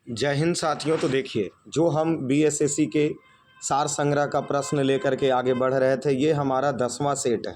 जय हिंद साथियों। तो देखिए, जो हम बीएसएससी के सार संग्रह का प्रश्न लेकर के आगे बढ़ रहे थे, ये हमारा 10वां सेट है।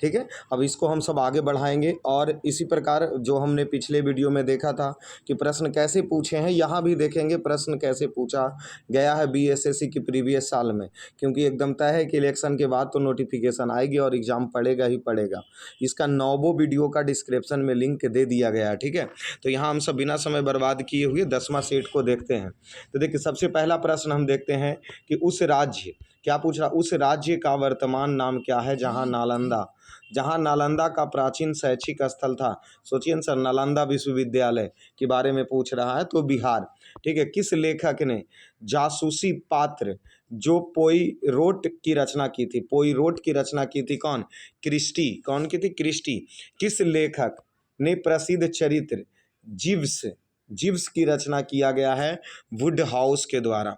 ठीक है, अब इसको हम सब आगे बढ़ाएंगे और इसी प्रकार जो हमने पिछले वीडियो में देखा था कि प्रश्न कैसे पूछे हैं, यहाँ भी देखेंगे प्रश्न कैसे पूछा गया है बीएसएससी की प्रीवियस साल में। क्योंकि एकदम तय है कि इलेक्शन के बाद तो नोटिफिकेशन आएगी और एग्ज़ाम पड़ेगा ही पड़ेगा। इसका 9वां वीडियो का डिस्क्रिप्शन में लिंक दे दिया गया है। ठीक है, तो यहाँ हम सब बिना समय बर्बाद किए हुए 10वां सेट को देखते हैं। तो देखिए, सबसे पहला प्रश्न हम देखते हैं कि उस राज्य, क्या पूछ रहा, उस राज्य का वर्तमान नाम क्या है जहाँ नालंदा का प्राचीन शैक्षिक स्थल था। सोचिए सर, नालंदा विश्वविद्यालय के बारे में पूछ रहा है, तो बिहार। ठीक है, किस लेखक ने जासूसी पात्र जो पोइरोट की रचना की थी, पोइरोट की रचना की थी कौन? क्रिस्टी। कौन की थी? क्रिस्टी। किस लेखक ने प्रसिद्ध चरित्र जिव्स जिव्स की रचना किया गया है? वुड हाउस के द्वारा।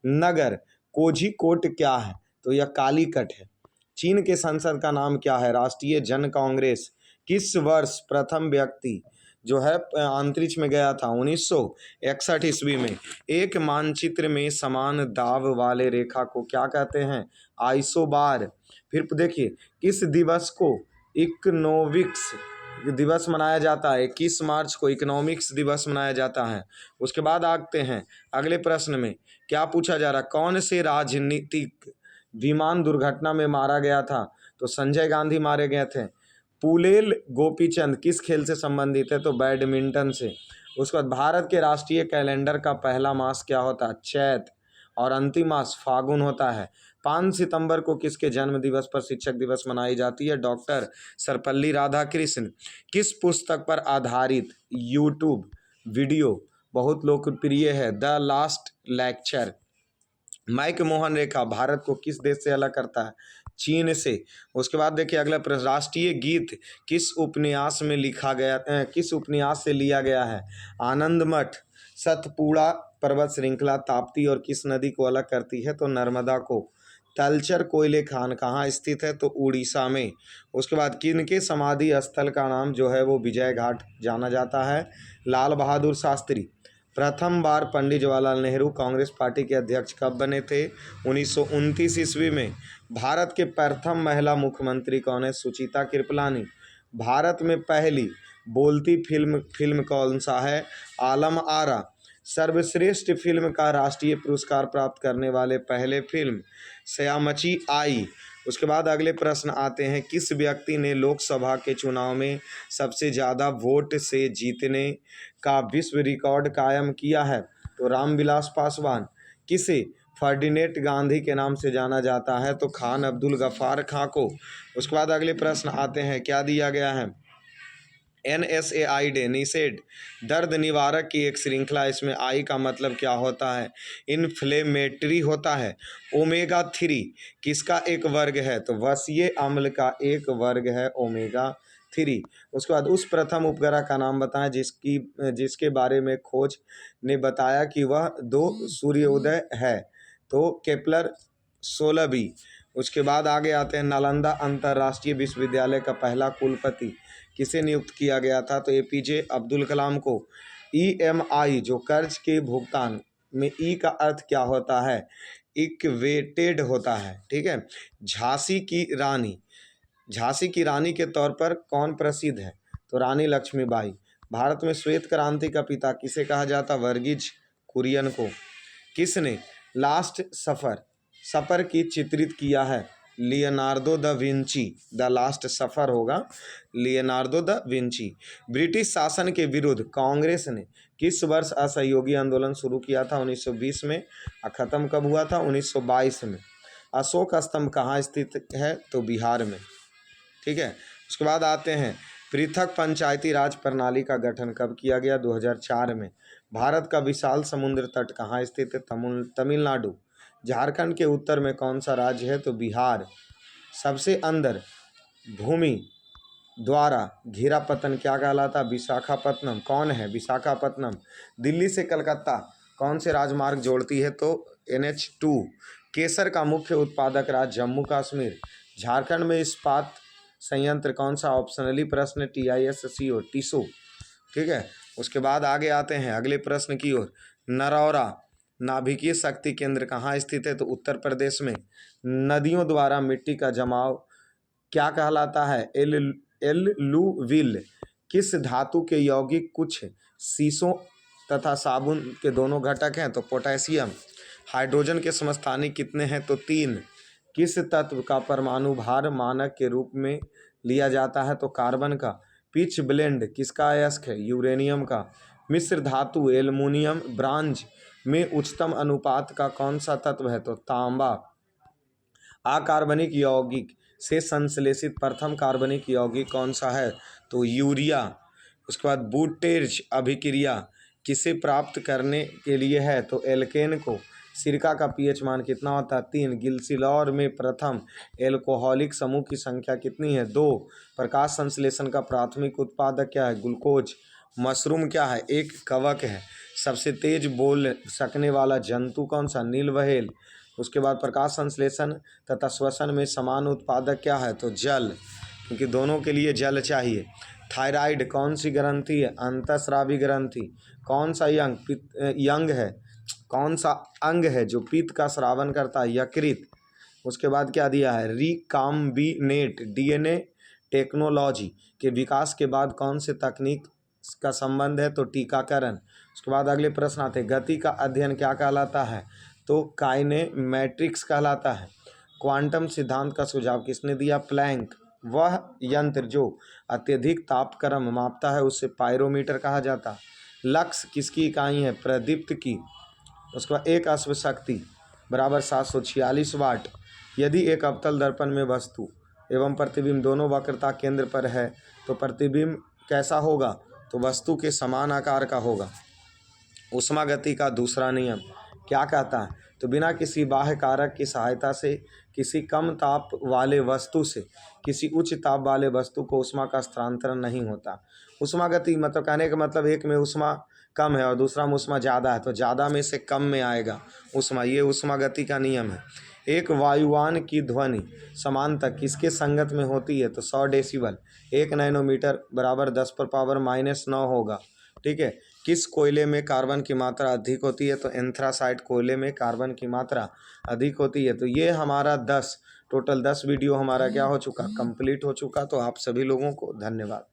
नगर कोझिकोड क्या है? तो यह कालीकट है। चीन के संसद का नाम क्या है? राष्ट्रीय जन कांग्रेस। किस वर्ष प्रथम व्यक्ति जो है अंतरिक्ष में गया था? 1961 ईस्वी में। एक मानचित्र में समान दाब वाले रेखा को क्या कहते हैं? आइसोबार। फिर देखिए, किस दिवस को इकोनॉमिक्स दिवस मनाया जाता है? 21 मार्च को इकोनॉमिक्स दिवस मनाया जाता है। उसके बाद आते हैं अगले प्रश्न में। क्या पूछा जा रहा? कौन से राजनीतिक विमान दुर्घटना में मारा गया था? तो संजय गांधी मारे गए थे। पुलेल गोपीचंद किस खेल से संबंधित है? तो बैडमिंटन से। उसके बाद भारत के राष्ट्रीय कैलेंडर का पहला मास क्या होता है? चैत। और अंतिम मास फागुन होता है। 5 सितंबर को किसके जन्म दिवस पर शिक्षक दिवस मनाई जाती है? डॉक्टर सर्वपल्ली राधाकृष्णन। किस पुस्तक पर आधारित यूट्यूब वीडियो बहुत लोकप्रिय है? The Last Lecture. McMahon रेखा भारत को किस देश से अलग करता है? चीन से। उसके बाद देखिए अगला प्रश्न, राष्ट्रीय गीत किस उपन्यास में लिखा गया, किस उपन्यास से लिया गया है? आनंद मठ। सतपुड़ा पर्वत श्रृंखला ताप्ती और किस नदी को अलग करती है? तो नर्मदा को। तलचर कोयले खान कहाँ स्थित है? तो उड़ीसा में। उसके बाद किनके समाधि स्थल का नाम जो है वो विजय घाट जाना जाता है? लाल बहादुर शास्त्री। प्रथम बार पंडित जवाहरलाल नेहरू कांग्रेस पार्टी के अध्यक्ष कब बने थे? 1929 ईस्वी में। भारत के प्रथम महिला मुख्यमंत्री कौन है? सुचिता कृपलानी। भारत में पहली बोलती फिल्म कौन सा है? आलम आरा। सर्वश्रेष्ठ फिल्म का राष्ट्रीय पुरस्कार प्राप्त करने वाले पहले फिल्म श्यामची आई। उसके बाद अगले प्रश्न आते हैं, किस व्यक्ति ने लोकसभा के चुनाव में सबसे ज़्यादा वोट से जीतने का विश्व रिकॉर्ड कायम किया है? तो रामविलास पासवान। किसे फर्डिनेंड गांधी के नाम से जाना जाता है? तो खान अब्दुल गफ्फार खां को। उसके बाद अगले प्रश्न आते हैं, क्या दिया गया है? NSAID निषेध दर्द निवारक की एक श्रृंखला। इसमें आई का मतलब क्या होता है? इन्फ्लेमेटरी होता है। ओमेगा 3 किसका एक वर्ग है? तो वसीय अम्ल का एक वर्ग है ओमेगा 3। उसके बाद उस प्रथम उपग्रह का नाम बताएं जिसके बारे में खोज ने बताया कि वह 2 सूर्योदय है? तो केपलर 16b। उसके बाद आगे आते हैं, नालंदा अंतर्राष्ट्रीय विश्वविद्यालय का पहला कुलपति किसे नियुक्त किया गया था? तो APJ अब्दुल कलाम को। EMI जो कर्ज के भुगतान में ई का अर्थ क्या होता है? इक्वेटेड होता है। ठीक है। झांसी की रानी के तौर पर कौन प्रसिद्ध है? तो रानी लक्ष्मीबाई। भारत में श्वेत क्रांति का पिता किसे कहा जाता? वर्गीज कुरियन को। किसने लास्ट सफर की चित्रित किया है? Leonardo da Vinci. The Last Supper होगा लियोनार्डो द विंची। ब्रिटिश शासन के विरुद्ध कांग्रेस ने किस वर्ष असहयोगी आंदोलन शुरू किया था? 1920 में। खत्म कब हुआ था? 1922 में। अशोक स्तंभ कहाँ स्थित है? तो बिहार में। ठीक है। उसके बाद आते हैं, पृथक पंचायती राज प्रणाली का गठन कब किया गया? 2004 में। भारत का विशाल समुद्र तट कहाँ स्थित है? तमिलनाडु। झारखंड के उत्तर में कौन सा राज्य है? तो बिहार। सबसे अंदर भूमि द्वारा घिरा पतन क्या कहलाता? विशाखापत्तनम। कौन है? विशाखापत्तनम। दिल्ली से कलकत्ता कौन से राजमार्ग जोड़ती है? तो NH2। केसर का मुख्य उत्पादक राज्य जम्मू कश्मीर। झारखंड में इस्पात संयंत्र कौन सा? ऑप्शनली प्रश्न TISCO टीसो। ठीक है। उसके बाद आगे आते हैं अगले प्रश्न की ओर। नरौरा नाभिकीय शक्ति केंद्र कहाँ स्थित है? तो उत्तर प्रदेश में। नदियों द्वारा मिट्टी का जमाव क्या कहलाता है? एल्लुविल। किस धातु के यौगिक कुछ शीशों तथा साबुन के दोनों घटक हैं? तो पोटेशियम। हाइड्रोजन के समस्थानिक कितने हैं? तो 3। किस तत्व का परमाणु भार मानक के रूप में लिया जाता है? तो कार्बन का। पिच ब्लेंड किसका अयस्क है? यूरेनियम का। मिश्र धातु एल्युमिनियम ब्रांज में उच्चतम अनुपात का कौन सा तत्व है? तो तांबा। अकार्बनिक यौगिक से संश्लेषित प्रथम कार्बनिक यौगिक कौन सा है? तो यूरिया। उसके बाद बूटेज अभिक्रिया किसे प्राप्त करने के लिए है? तो एल्केन को। सिरका का पीएच मान कितना होता है? 3। गिलसिलौर में प्रथम एल्कोहलिक समूह की संख्या कितनी है? 2। प्रकाश संश्लेषण का प्राथमिक उत्पादक क्या है? ग्लूकोज। मशरूम क्या है? एक कवक है। सबसे तेज बोल सकने वाला जंतु कौन सा? नीलवहेल। उसके बाद प्रकाश संश्लेषण तथा श्वसन में समान उत्पादक क्या है? तो जल, क्योंकि दोनों के लिए जल चाहिए। थायराइड कौन सी ग्रंथि है? अंतःस्रावी ग्रंथि। कौन सा कौन सा अंग है जो पित्त का स्रावन करता है? यकृत। उसके बाद क्या दिया है? रिकाम्बिनेट डीएनए टेक्नोलॉजी के विकास के बाद कौन से तकनीक का संबंध है? तो टीकाकरण। उसके बाद अगले प्रश्न आते हैं, गति का अध्ययन क्या कहलाता है? तो काइनेमैटिक्स कहलाता है। क्वांटम सिद्धांत का सुझाव किसने दिया? प्लैंक। वह यंत्र जो अत्यधिक तापक्रम मापता है उसे पायरोमीटर कहा जाता है। लक्स किसकी इकाई है? प्रदीप्त की। उसके बाद एक अश्व शक्ति बराबर 746 वाट। यदि एक अवतल दर्पण में वस्तु एवं प्रतिबिंब दोनों वक्रता केंद्र पर है तो प्रतिबिंब कैसा होगा? तो वस्तु के समान आकार का होगा। ऊष्मागति का दूसरा नियम क्या कहता है? तो बिना किसी बाह्य कारक की सहायता से किसी कम ताप वाले वस्तु से किसी उच्च ताप वाले वस्तु को ऊष्मा का स्थानांतरण नहीं होता। ऊष्मागति मतलब कहने का मतलब एक में ऊष्मा कम है और दूसरा में ऊष्मा ज़्यादा है तो ज़्यादा में से कम में आएगा ऊष्मा, ये ऊष्मागति का नियम है। एक वायुयान की ध्वनि समानता किसके संगत में होती है? तो 100 डेसिबल। 1 नैनोमीटर बराबर 10⁻⁻9 होगा। ठीक है। किस कोयले में कार्बन की मात्रा अधिक होती है? तो एंथ्रासाइट कोयले में कार्बन की मात्रा अधिक होती है। तो ये हमारा टोटल 10 वीडियो हमारा क्या हो चुका? कंप्लीट हो चुका। तो आप सभी लोगों को धन्यवाद।